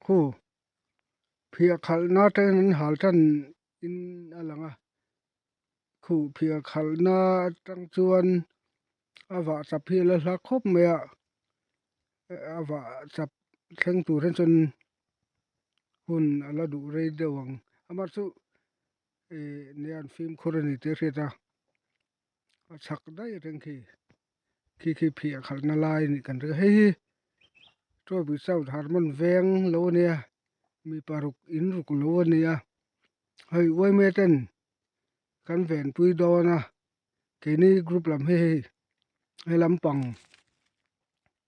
khu phia khal na ten hal tan in alanga khu phia khal na tang chuan awa chap hi la hla khop mai awa chap thleng tur hen chun hun ala du rei dewang ama chu nian film khurani te hriata chak dai reng khi phia khal na lai ni kan re hei to bi sau harmon veng lo nia mi paruk in ruk lo nia hei wai me ten kan ven pui dona ke ni group lam hei lampang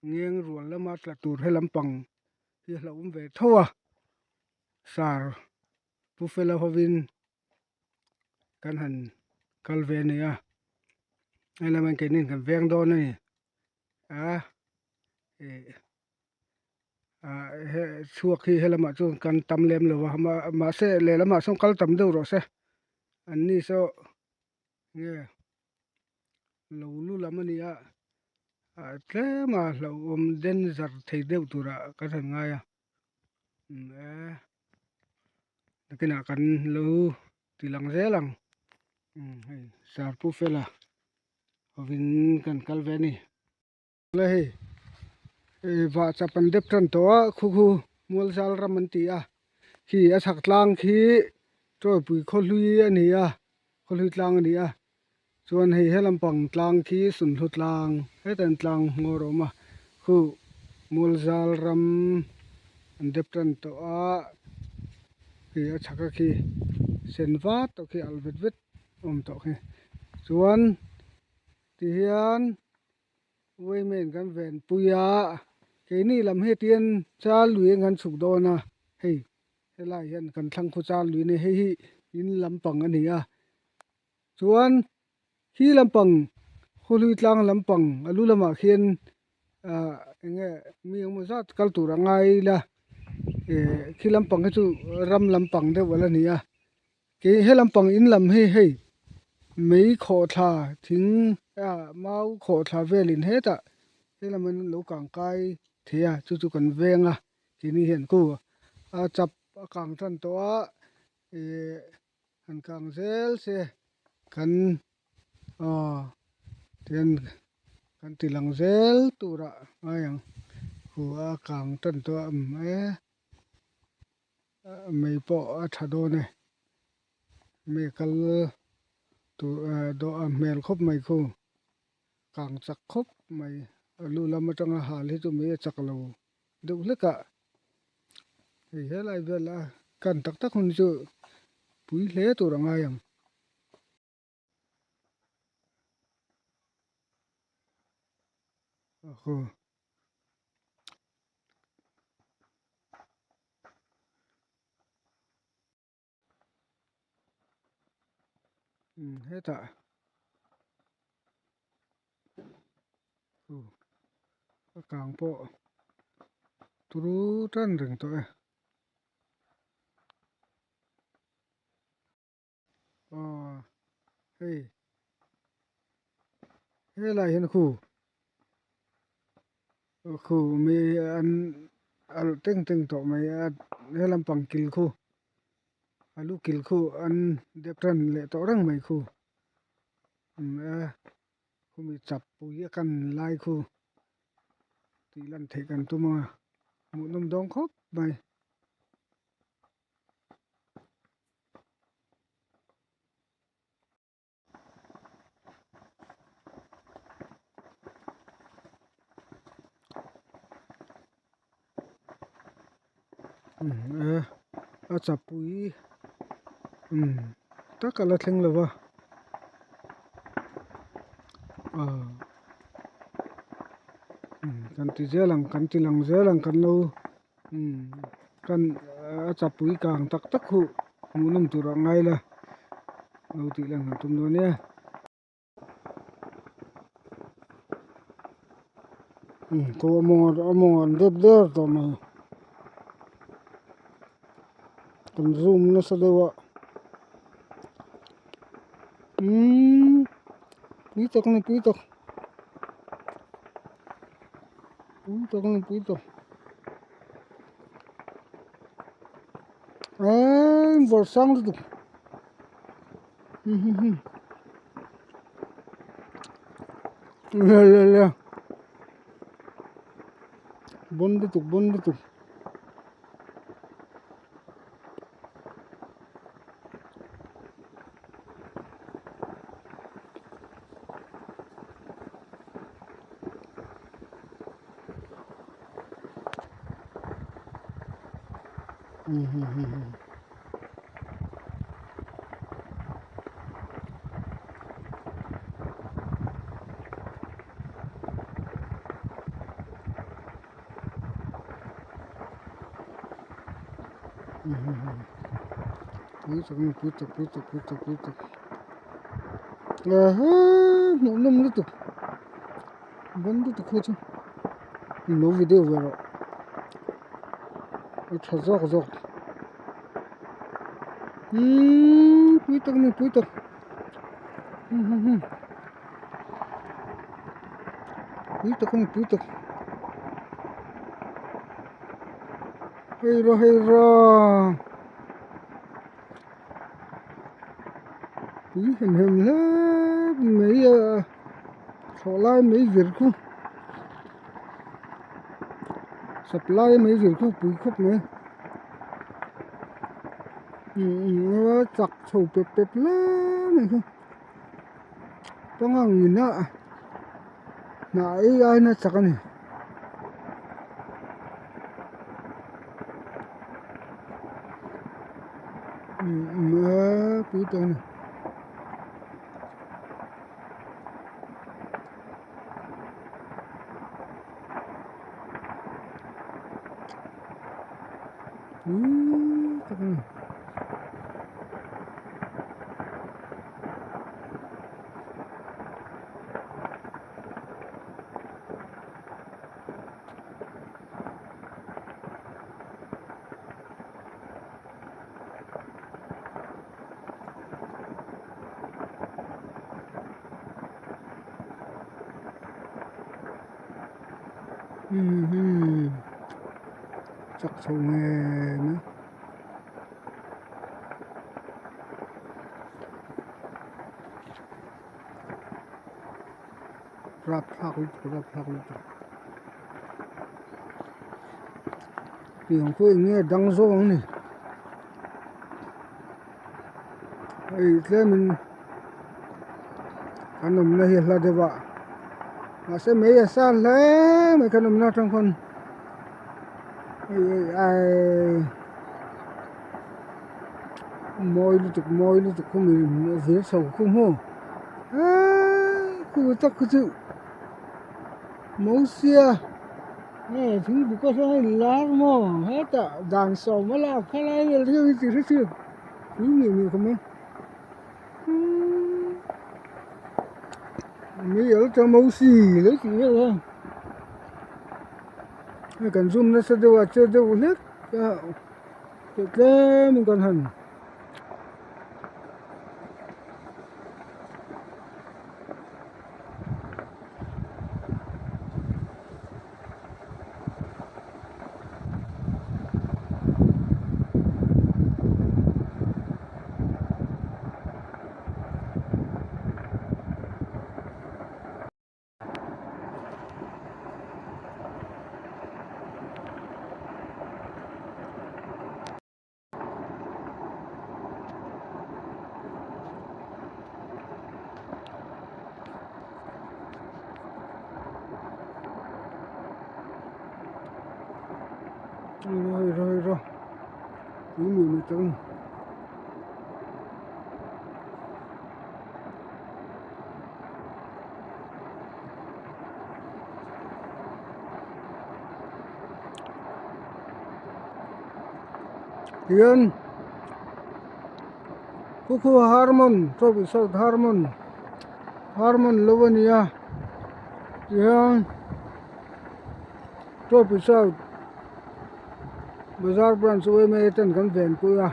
nghiêng ruột lama tla tur hei lampang hi hla ve thowa sar pu fela hovin kan han kal ve nia hei lam ke nin kan veng don ni a e he chuak hi helama chu kan tam lem lo ma se le lama song kal tam deuh ro se an ni so nge lo lu lam ania tlema lo om den zar thei deuh tura kan han ngai kina kan lo tilang zelang hei sar pu fela hovin kan kal ve ni le hei wa chapan dep tran to khu mul zal ram an ti khi a sak tlang khi to pui kho hlui ani kho hlui tlang ani chuan hei helam pang tlang khi sun hlu tlang hetan tlang ngor oma khu mul zal ram an dep tran to khi a chaka khi sen vat to khi al vet vet om to khi chuan ti hian wei men kan ven puya ke ni lam he tian cha lui ngan suk dona hei helai hian kan thlang khu cha lui ni hei hi in lampang ani chuan hi lampang khului tlang lampang alu lama khian enge mi eng maw zat kal tur angai la khi lampang chu ram lampang de wala ni ke he lampang in lam hei mei kho thla thing mau kho thla velin heta helaman lo kang kai thea chu kan venga kini hian ku chap kang than to han kang zel se kan ten kan tilang zel tura ayang huwa kang tan to mei po thado ne me kal tu do mel khop mai khu kang chak khop mai lu lam atanga hal hi chu me chak lo du leka hei helai vela kan tak tak hun chu pui hle tur anga yang khu heta khu kang po turu tan reng to hei helai hian khu mi an al teng teng to mai helam pang kil khu alu kil khu an dep tran le to rang mai khu khu mi chap pu ye kan lai khu ti lan thei kan tu ma mu nom dong khop mai a chap pui takala thleng lova kan ti zelang kan ti lang zelang kan lo kan a chap pui kang tak tak khu mu nom tur ngai la lo ti lang tum no ne ko among an dep der to mai kan zoom na sa dewa pui tok ni pui tok ni pui tok Vol sang tu. Le. Bon tu. Puta. Num tu. Bon tu khocho. No video vero. Chazok. Puta. Puta. Hero. Hình lá mấy thọ lai mấy việc khu supply mấy việc khu bụi khóc nữa chặt sầu bẹp lá này không trong hàng nghìn á ai nó chặt này bụi tao này tao này chắc sầu nghề nữa rap thạc tiếng khơi nghe đăng gió này thế mình anh nằm này là thế vậy mà sẽ mấy sao lẽ mấy cái nằm nào trong con ai môi liên tục không bị dễ sầu không hô khu tắc cái chữ máu xia thứ bị có sai lá mò hết ạ đàn sầu mà là khai lai là theo gì thế chứ thứ nhiều không biết mấy ở trong máu xì lấy gì nữa không cần zoom nó sẽ chưa đâu hết cái mình còn hẳn rồi ý mình tưởng Ian Kuku Harmon Tropi South Harmon Lovenia Ian Tropi South Bazaar branch uwe me ten kan ven ku ya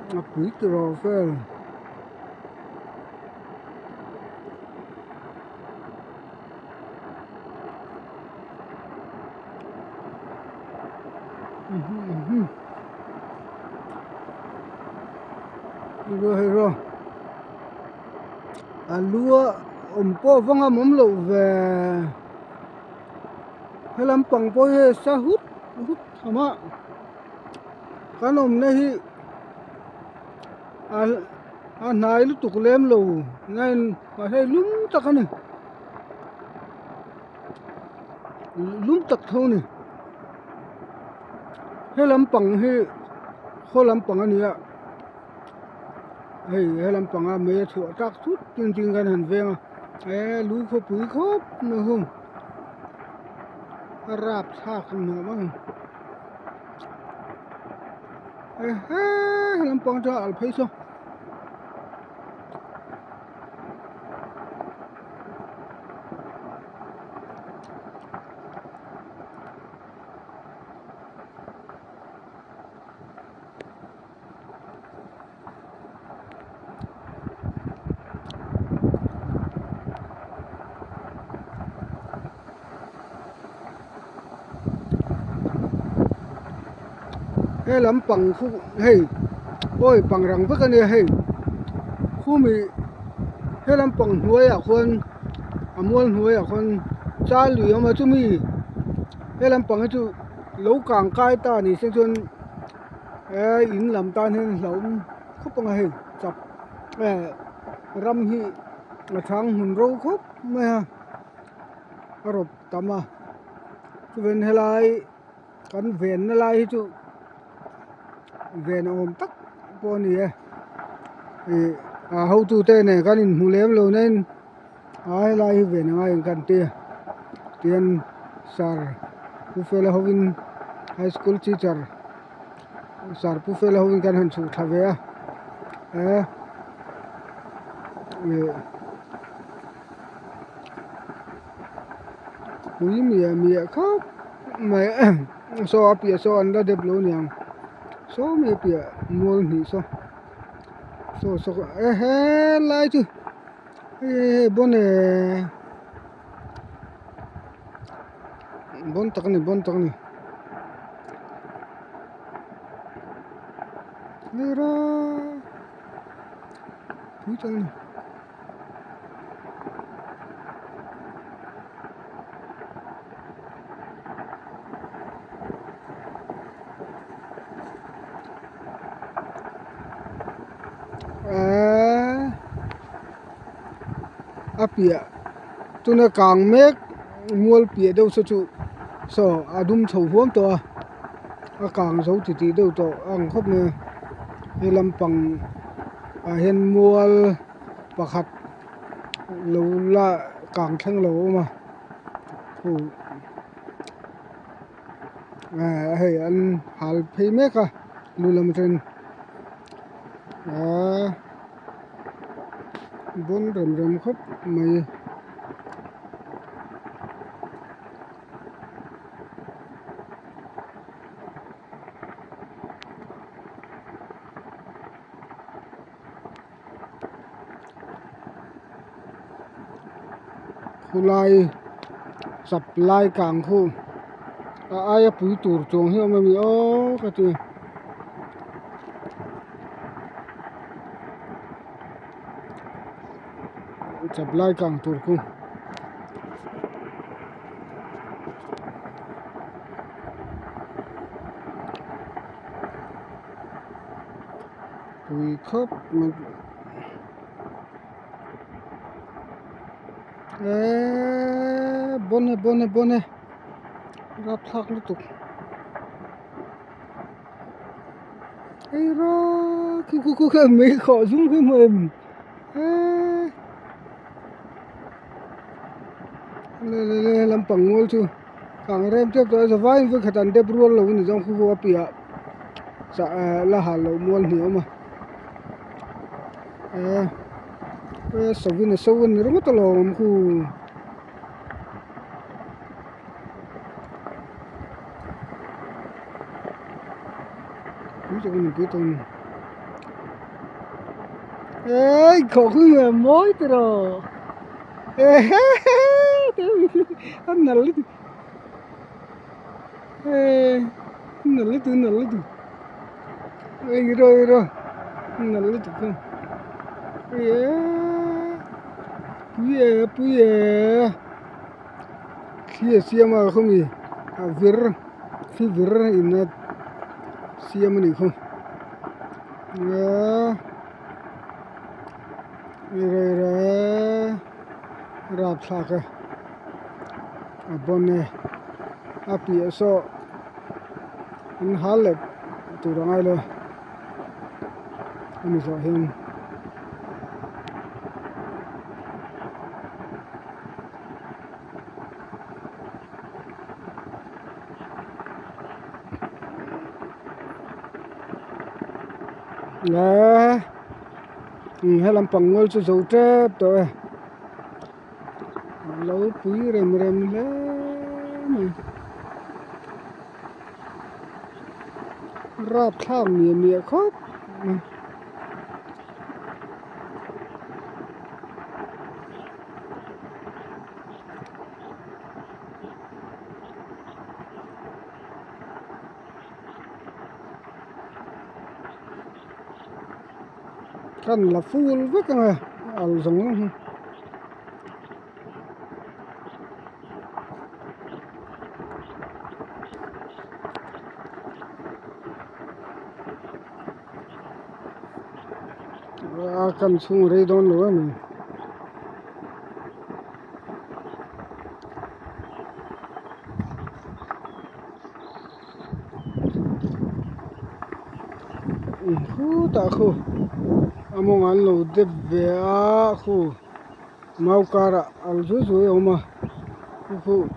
Apui trofel. Rồi lúa po vong am om lo về hay làm bằng po he sa hút hút hama kan om nahi a nai lu tuk lem lo ngay mà hay lum tak ani lum tak thâu ni hay làm bằng he kho làm bằng ani à hay làm bằng a me thu tak thut tin tin kan han ve lu kho pui khop no hum rap sa kan no ma làm bằng cho al phai so hay làm bằng khu hay ôi bằng răng với cái này hay khu mi hay làm bằng huay à con muôn huay à con cha lì mà chú mi hay làm bằng chú lấu càng cai ta này xem xuân in làm ta nên lấu khóc bằng hay chập ram hi mà thang hùn râu khóc mà rồi tama chú bên hay lại căn vẹn lại chú về nó ôm tắc con gì hậu tu tên này cái nhìn mù lém lâu nên ai lại về nó ai cần tiền sar pufela hovin high school teacher sar pufela hovin kan han chu thave hui mi khóc mà so apia so anda de blow niang so me pia mol ni so lai chu bon bon tak ni nera pui chang ni apia tuna kang mek mual pia deuh so chu so adum chho huam to a kang zo ti deuh to ang khop ne he lampang hian mual pakhat lo la kang thleng lo ma hu hei an hal phei mek a lu lam ten bon rem khop mai khulai sap lai kang khu ai pui tur chong hi ma mi o ka ti sap lai kang tur khu pui khop ma bone rap thak lu tuk ra ku ka me kho zum cái mềm le làm bằng ngol chu càng rem tiếp tới giờ vai với khatan de bro lo ni jong khu wa pia sa la ha lo mol ni ma sovin ni ro to lo khu ví dụ như cái tuần ê khổ người mối từ rồi ê anh nở lít ê nở lít ê rồi nở lít không ê puye siya không gì à vir phi vir ina siya mà không ya rồi rap saka abone api so in halet tu rangai lo ani so hin là hay làm bằng ngôi cho dấu trép rồi lâu quý rem lên rap tham mía khóc kan là full với cái này al giống kan sung rei don lo mình khu ta khu among an lo de ve a khu mau kara al zu oma khu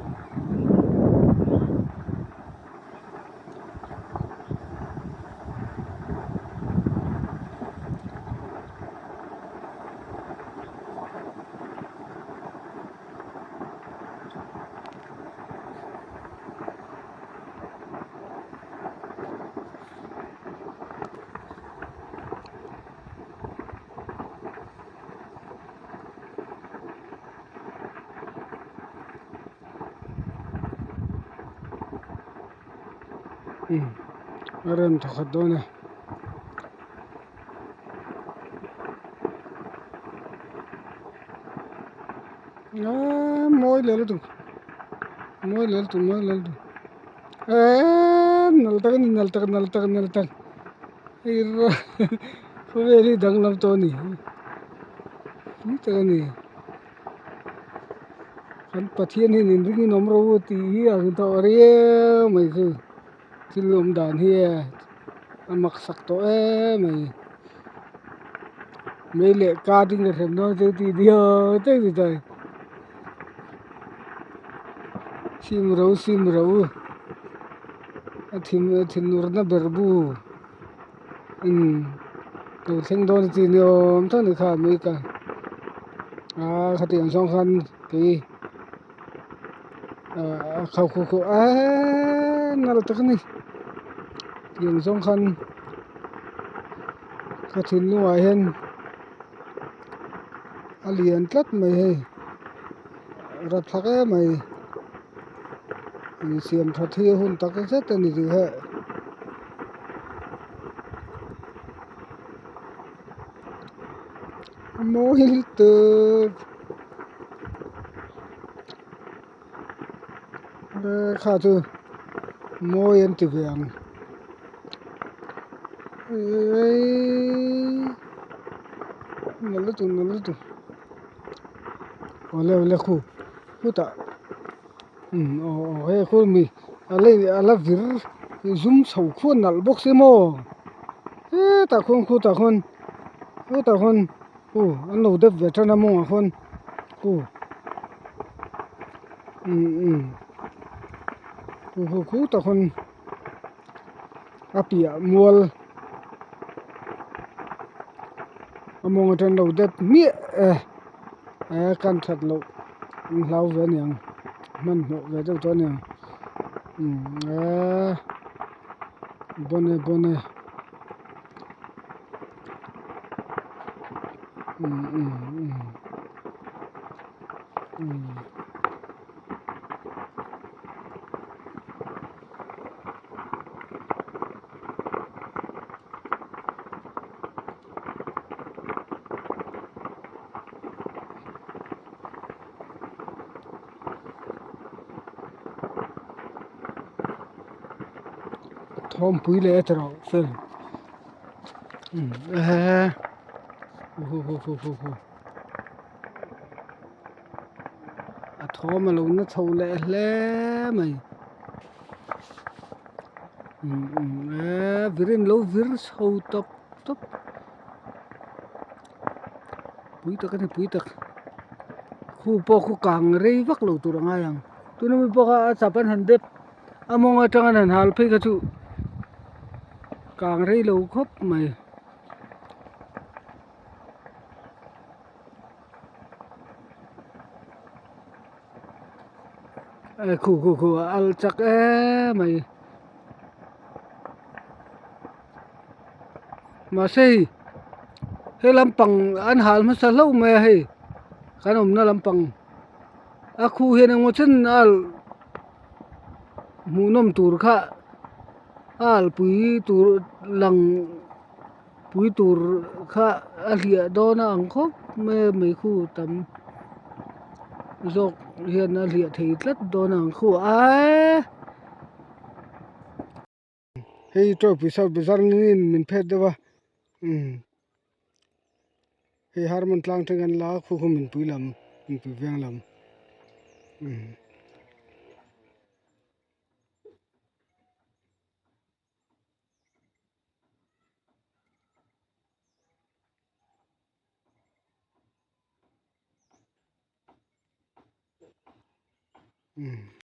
rem thakadone moi le tu nal tak ira khuveli dang lam to ni to ni kan pathian hi nin ring nom ro ti hi ang to re mai khu tilum dan hi amak sak to mai le ka ding re no te ti dio te ti tai sim ro thim nur na berbu tu thing don ti niom thang ni kha mai ka khatiang song khan ki khau khu nal tak ni tiang song khan khathin nu ai hen alien tlat mai he rat thaka mai ni siam thathi hun tak set ni ri he mohil tu kha tu moyen ti viang nalu tu ole khu ta he khu mi ala vir zoom sau khu nal box mo ta khon an lo de veteran mo khon khu ta khon apia mual among tan lo de mi kan that lo lau ve niang man no ve to niang bone อืมอืมอืมอืมทอมปุ๋ยเลยตลอดเฟลโอ้โหโหโหโหโหอะทอมมาลงนะเท่าแลแลไหมวิรินโลวิร์สโฮตับตับปุ๋ยตะกันปุ๋ยตะคู่ปอคู่กลางเรย์วักโลตัวง่ายยังตัวนั้นมีปอกอาสับปันหันเด็บอามองอาจังหันหัลเพกจูกลางเรย์โลครบไหมคู่อัลจักไหมมาเซ่เฮลัมปังอันหัลมันสโลว์ไหมเฮขนมน่าลัมปังอาคูเฮนังวัชนอัลมูนมตูร์ค่ะอัลปุยตูร์ลังปุยตูร์ค่ะอัลเฮียโดนอังคบไม่คู่ตำ dọc hiện là liệt thì rất đồ nàng khu ai hey cho pisau bizar nin min phet dewa hey har man tlang tengan la khu khu min pui lam min pui veng lam